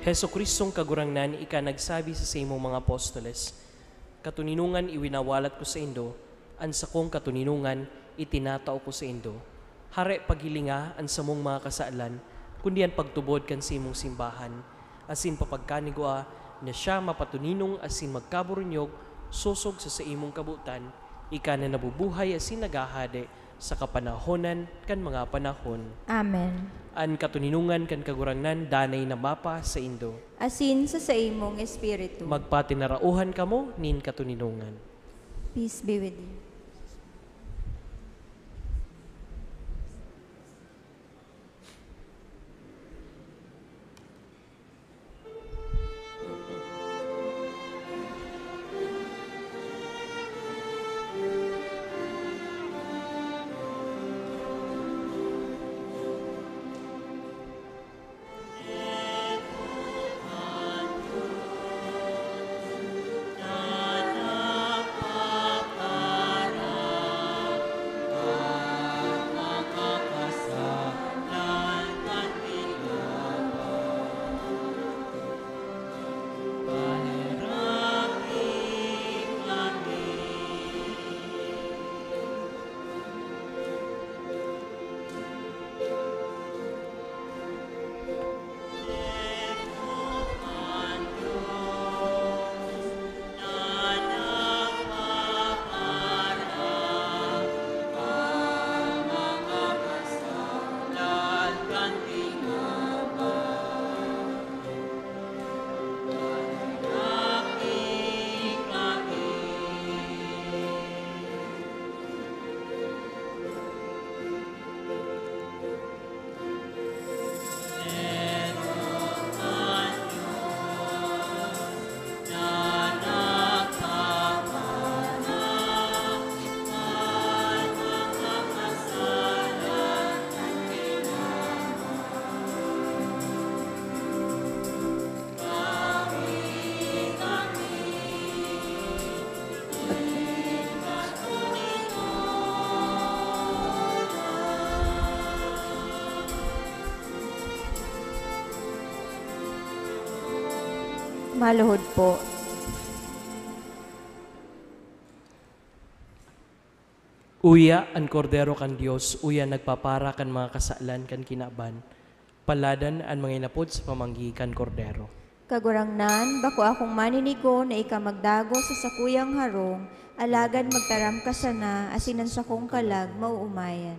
Heso Kristong kagurangnan, ika nagsabi sa imong mga apostoles, katuninungan iwinawalat ko sa indo, an sa kong katuninungan itinatao ko sa indo. Hare pagilinga an sa mong mga kasaalan, kundi an pagtubod kan sa imong simbahan, asin papagkanigwa na siya mapatuninong asin magkaburunyog, susog sa imong kabutan, ika na nabubuhay asin nagahade sa kapanahonan kan mga panahon. Amen. An katuninungan kan kagurangnan danay na mapa sa indo. Asin sa imong espiritu. Magpatinarauhan kamo nin katuninungan. Peace be with you. Maluhod po. Uya ang kordero kan Dios, uya nagpapara kan mga kasaalan kan kinaban. Paladan ang mga inapod sa pamanggi kan kordero. Kagurangnan, bako akong maninigo na ika magdago sa sakuyang harong, alagad magtaram ka sana, asinan sa kong kalag, mauumayan.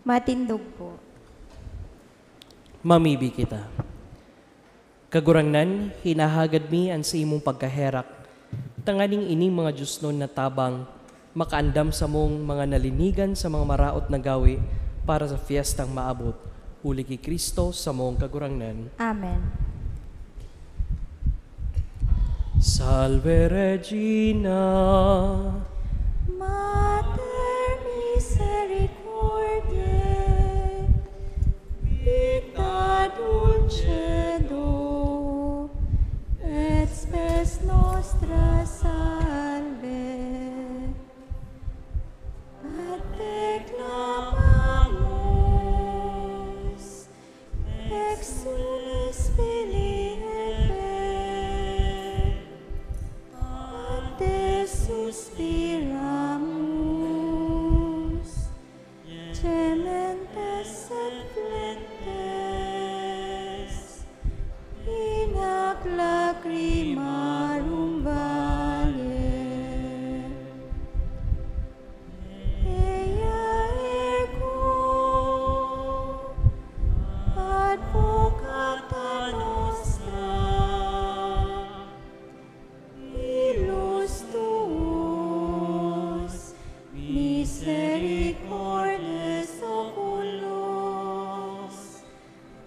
Matindog po. Mamibi kita. Kagurangnan, hinahagad mi an sa imong pagkaherak. Tanganing ining mga Diyos nun na tabang, makaandam sa mong mga nalinigan sa mga maraot na gawi para sa fiestang maabot. Uli kay Kristo sa mong kagurangnan. Amen. Salve Regina, Mater misericordiae, vita dulcedo, et spes nostra salve. A te clamamus, exules filii Eve, a te suspiramus, gementes et flentes, in ac lacrimarum valle. Ea ergo, advocata nostra, ilus tuus, misericordes oculos,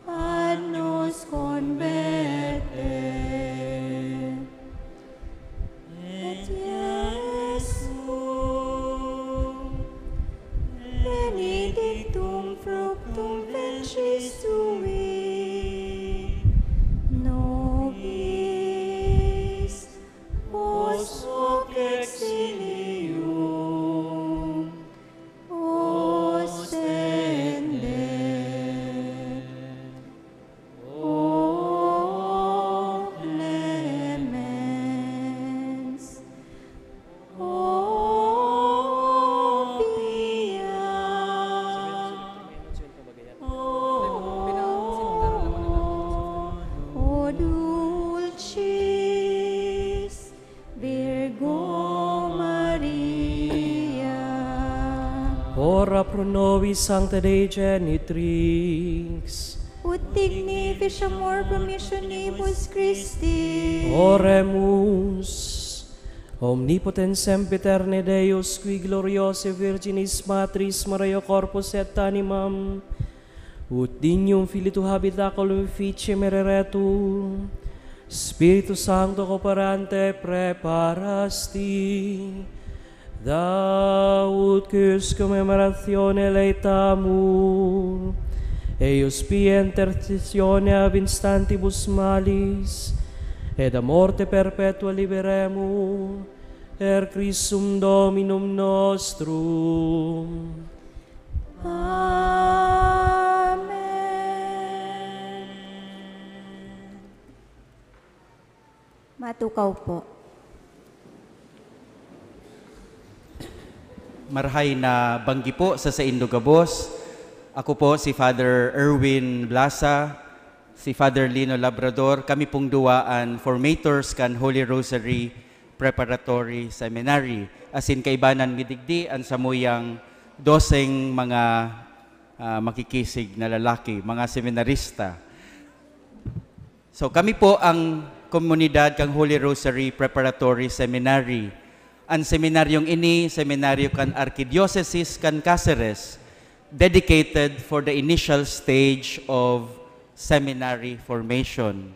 ad nos converte. Et Iesum, benedictum fructum ventris tui, nobis post hoc exilium ostende. O clemens, o pia, o dulcis Virgo Maria. ora pro nobis Sancta Dei Genitrix. Ut dignificiamur promissionibus Christi. Oremus. Omnipotens sempiterne Deus, qui gloriose Virginis Matris Maria Corpus et Animam, ut dignum Filii tu habitaculum efficie mereretur, Spiritus Sancto cooperante preparasti, Daud quis commemoratione laetamur, eius pia intercessione ab instantibus malis, et a morte perpetua liberemur, per Christum Dominum nostrum. Amen. Matukaw po. Marhay na banggi po sa Saindo Gabos. Ako po si Father Erwin Blasa, si Father Lino Labrador. Kami pong duwaan formators kan Holy Rosary Preparatory Seminary. Asin kaibanan midigdi ang samuyang doseng mga makikisig na lalaki, mga seminarista. So kami po ang komunidad kang Holy Rosary Preparatory Seminary. Ang seminaryong ini, seminaryo kan Archdiocese kan Cáceres, dedicated for the initial stage of seminary formation.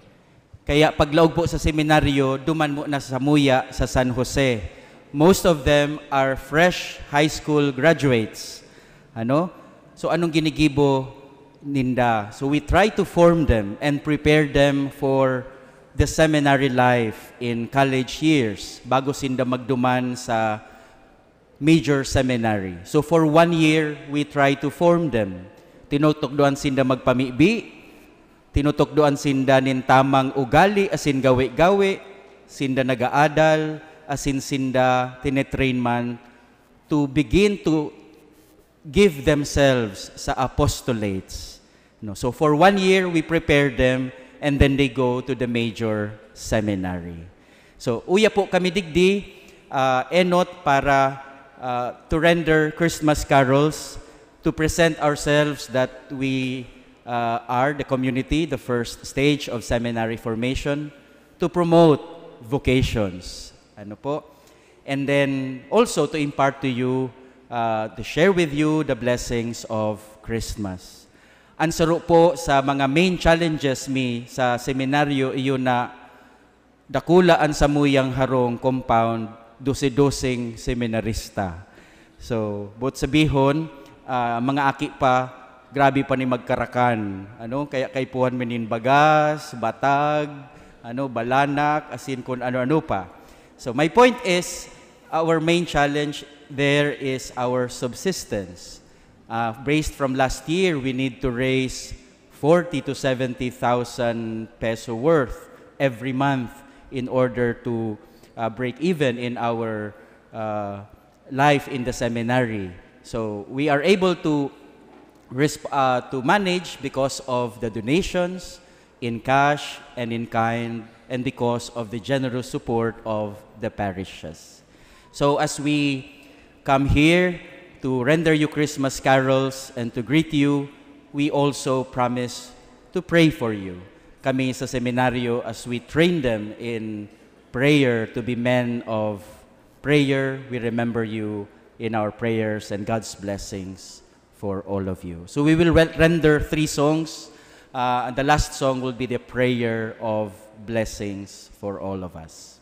Kaya paglaog po sa seminaryo, duman mo na sa Muya sa San Jose. Most of them are fresh high school graduates. So anong ginigibo ninda? So we try to form them and prepare them for the seminary life in college years bago sinda magduman sa major seminary. So for 1 year, we try to form them. Tinutokdoan sinda magpamibi, tinutokdoan sinda nin tamang ugali asin gawi-gawi, sinda nagaadal, asin sinda tinetrain man to begin to give themselves sa apostolates. So for 1 year, we prepare them and then they go to the major seminary. So uya po kami digdi, enot para to render Christmas carols to present ourselves that we are the community, the first stage of seminary formation, to promote vocations. Ano po? And then also to impart to you, to share with you the blessings of Christmas. Ansaro po sa mga main challenges mi sa seminaryo iyon na dakulaan sa muyang harong compound, dose-dosing seminarista. So, but sabihon, mga aki pa, grabe pa ni magkarakan. Ano, kaya kay puhan minin bagas, batag, ano, balanak, asin kung ano-ano pa. So, my point is, our main challenge there is our subsistence. Based from last year, we need to raise 40 to 70,000 peso worth every month in order to break even in our life in the seminary. So we are able to manage because of the donations in cash and in kind, and because of the generous support of the parishes. So as we come here to render you Christmas carols and to greet you, we also promise to pray for you. Kami sa seminaryo, as we train them in prayer to be men of prayer, we remember you in our prayers and God's blessings for all of you. So we will render 3 songs. And the last song will be the prayer of blessings for all of us.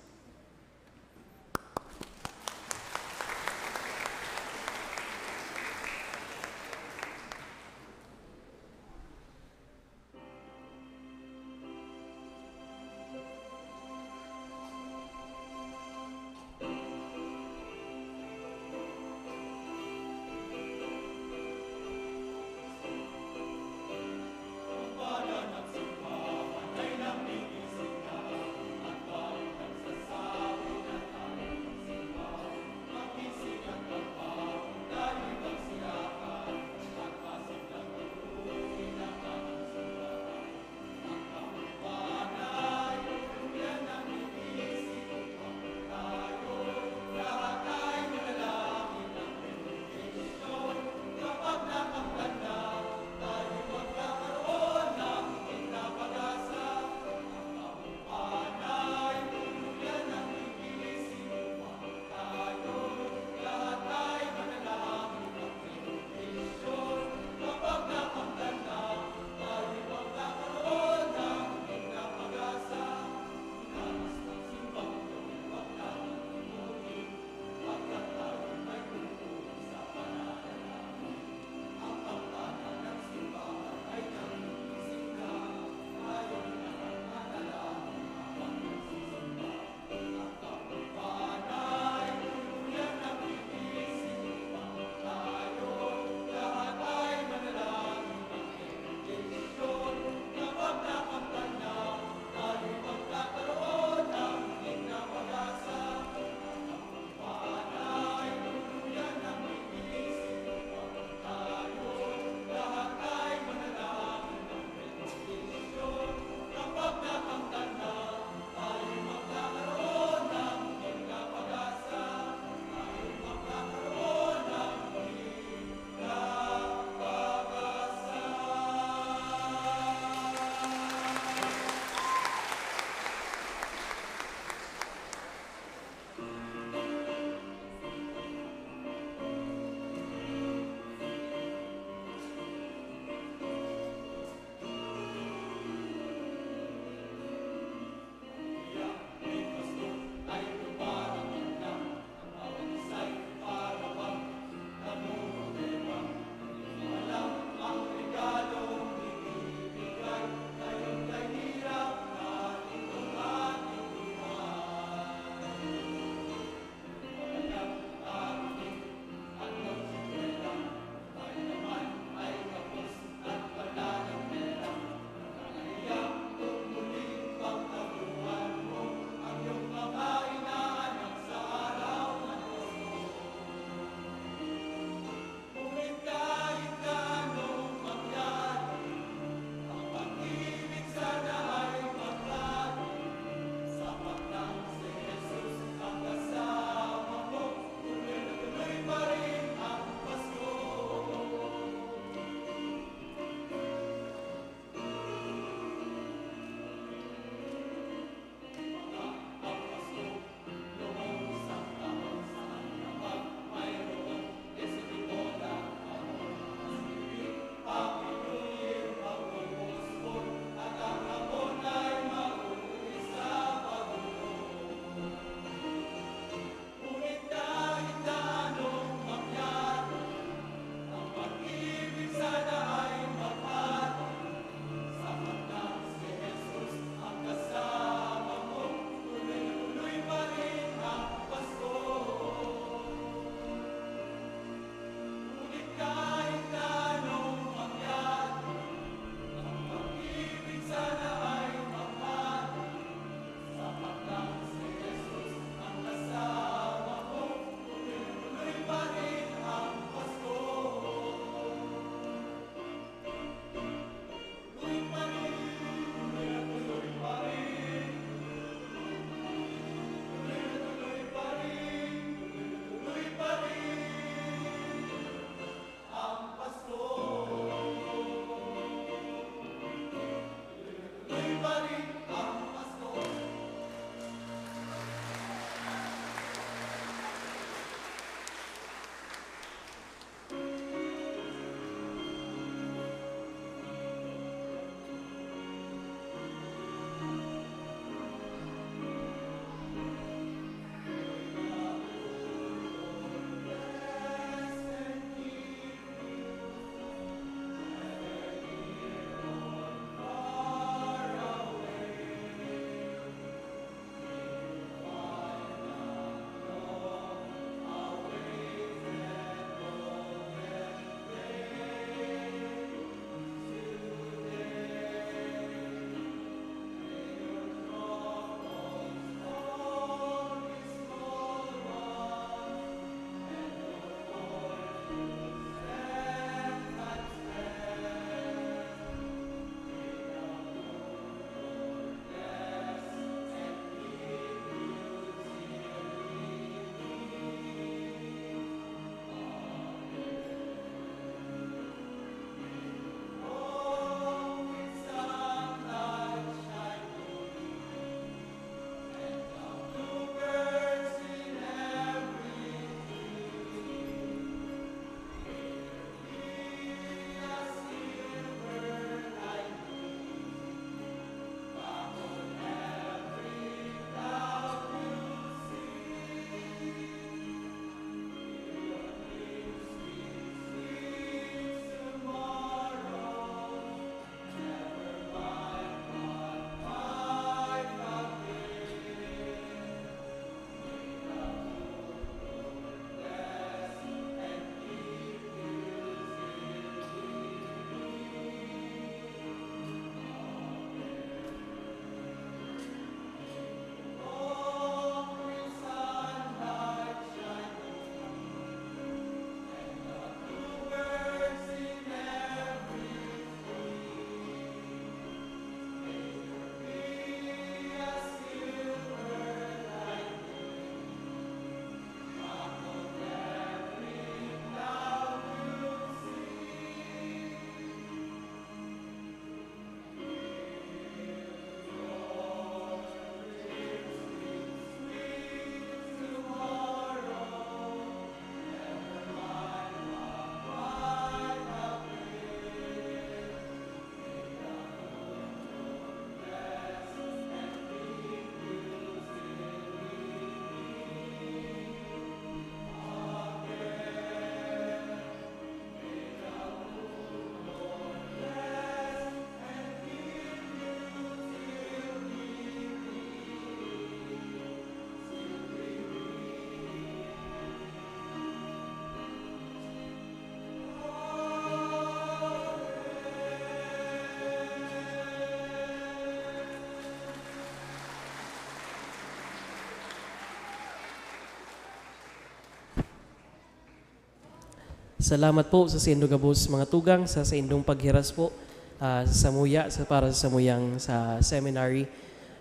Salamat po sa Sendo Gabos mga tugang sa indong paghiras po sa samuya para sa samuyang sa seminary.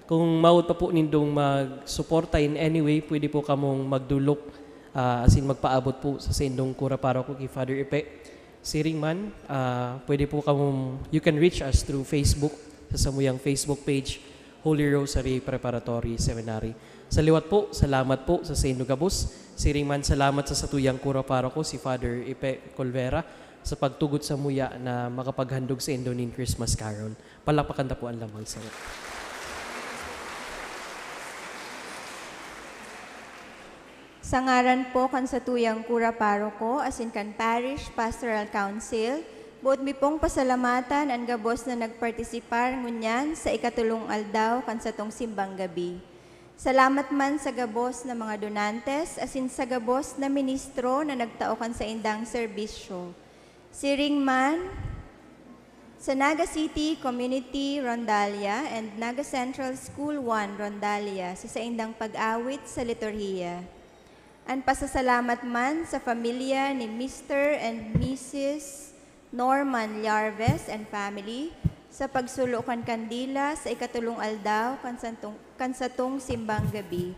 Kung maud pa po nindong magsuporta in any way, pwede po kamong magdulok as in magpaabot po sa indong kura para ko kay Father Ipe. Siring man, pwede po kamong, you can reach us through Facebook sa samuyang Facebook page Holy Rosary Preparatory Seminary. Sa liwat po, salamat po sa Sendo Gabos. Siring man, salamat sa satuyang kura para ko si Father Ipe Colvera sa pagtugot sa muya na makapaghandog sa Indonin Christmas Carol. Palakpakan po ang lamang sa Sa ngaran po kan satuyang kura paroko, asin kan Parish Pastoral Council, buot mi pong pasalamatan ang gabos na nagpartisipar ngunyan sa ikatulong aldaw kan satong simbang gabi. Salamat man sa gabos na mga donantes, asin sa gabos na ministro na nagtaokan sa indang serbisyo. Siring man, sa Naga City Community Rondalia and Naga Central School 1 Rondalia sa indang pag-awit sa liturhiya. Ang pasasalamat man sa pamilya ni Mr. and Mrs. Norman Yarves and family sa pagsulukan kandila sa ikatulong aldaw kansatong simbang gabi.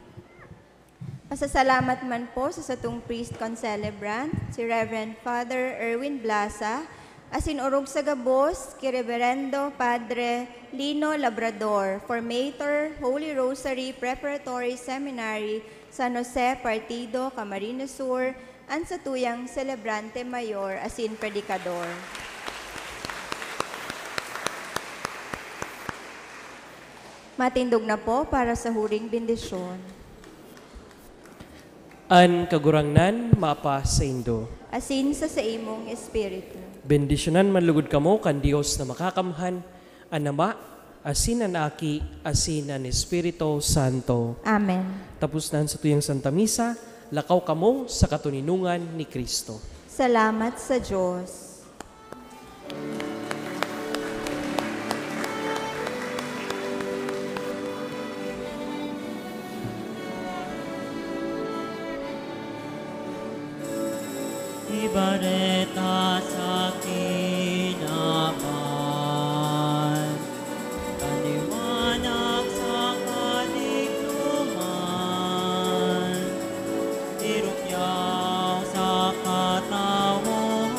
Pasasalamat man po sa satong priest concelebrant, si Reverend Father Erwin Blasa, asin urog sa gabos, ki Reverendo Padre Lino Labrador, Formator, Holy Rosary Preparatory Seminary, San Jose Partido, Camarines Sur, ang satuyang Celebrante Mayor, asin Predicador. Matindog na po para sa huring bendisyon. An kagurangnan, mapa sa Indo. Asin sa imong espiritu. Bendisyonan manlugod kamo kan Dios na makakamhan, an Ama, asin an Aki, asin an Espiritu Santo. Amen. Tapos na sa tuyang Santa Misa, lakaw kamo sa katuninungan ni Kristo. Salamat sa Diyos. Ibareta sa kinaban, kaliwanag sa kaligtuman, irukyaw sa katawuhan,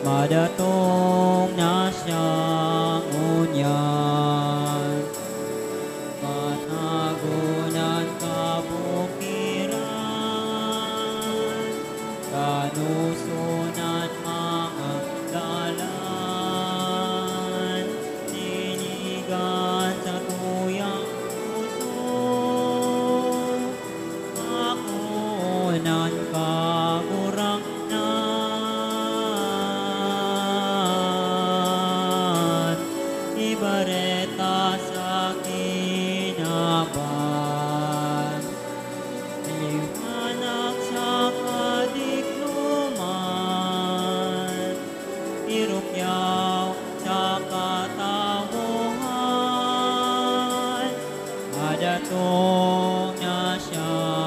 madatong na siyang unyan, panagunan kabukiran, kanusunan mga dalan, sinigan sa tuyang puso, akunan kagurangnan, ibareta sa kinaban, liwanag sa kadigluman, irukyaw sa katawuhan, adatong na siya